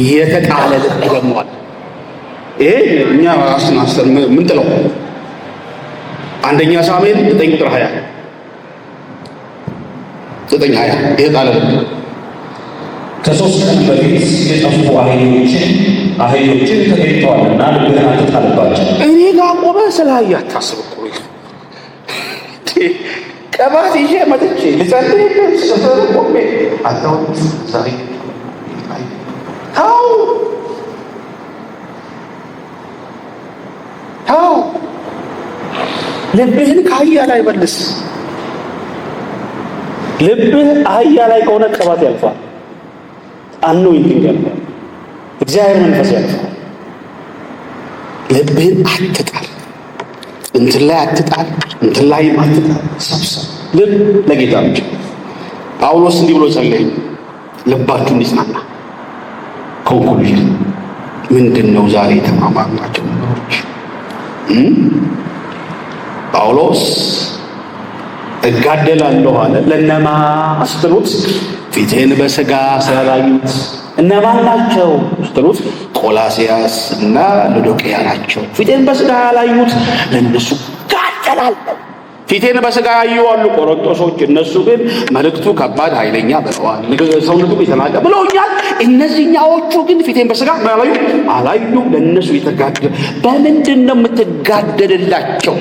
የተጣለ ልብ ይገመዋል። ይሄ እኛ ራስን ምን ጥለው አንደኛ ሳሙኤል 9 ቁጥር 20 9:20 የተጣለ ልብ ከ3 ቀን በፊት የጠፉ አህዮችን ተገኝተዋልና ልብህን አትጣልባቸው። እኔ ጋር ቆመህ ስላየህ አታስብ እኮ ቅባት ይዤ መጥቼ ልጸልይ ሰፈር ቆሜ አታውም ዛሬ ታው ልብህን ከአህያ ላይ መልስ። ልብህ አህያ ላይ ከሆነ ቅባት ያልፋል። አኖይንቲንግ ያልፋል። እግዚአብሔር መንፈስ ያልፋል። ልብህን አትጣል። እንትን ላይ አትጣል፣ እንትን ላይ አትጣል። ሰብሰብ ልብ ለጌታ ብቻ። ጳውሎስ እንዲህ ብሎ ጸለየ፣ ልባችሁ እንዲጽናና። ኮንክሉዥን ምንድነው? ዛሬ የተማማርናቸው ነገሮች ጳውሎስ እጋደላለሁ አለ። ለነማ ስትሉት ፊቴን በሥጋ ስላላዩት። እነማን ናቸው ስትሉት ቆላስያስ እና ሎዶቅያ ናቸው። ፊቴን በሥጋ ያላዩት ለእነሱ እጋደላለሁ። ፊቴን በሥጋ ያዩ አሉ ቆሮንቶሶች፣ እነሱ ግን መልእክቱ ከባድ ኃይለኛ ብለዋል፣ ሰውነቱ የተናቀ ብለውኛል። እነዚህኛዎቹ ግን ፊቴን በሥጋ አላዩ፣ ለእነሱ የተጋደለ። በምንድን ነው የምትጋደልላቸው?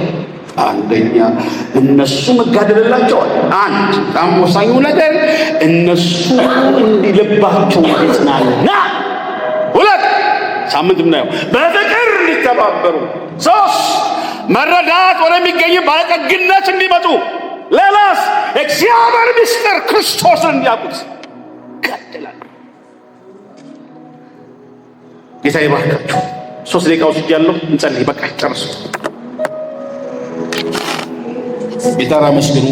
አንደኛ እነሱ መጋደልላቸዋል። አንድ በጣም ወሳኙ ነገር እነሱ እንዲልባቸው እንዲጽናና። ሁለት ሳምንት ምናየው በፍቅር እንዲተባበሩ። ሶስት መረዳት ወደሚገኝ ባለጠግነት እንዲመጡ። ሌላስ እግዚአብሔር ምስጢር ክርስቶስን እንዲያውቁት ይጋደላል። ጌታ ይባርካችሁ። 3 ደቂቃ ወስጃለሁ። እንጸልይ። በቃ ጨርሱ። ጌታን አመስግኑ።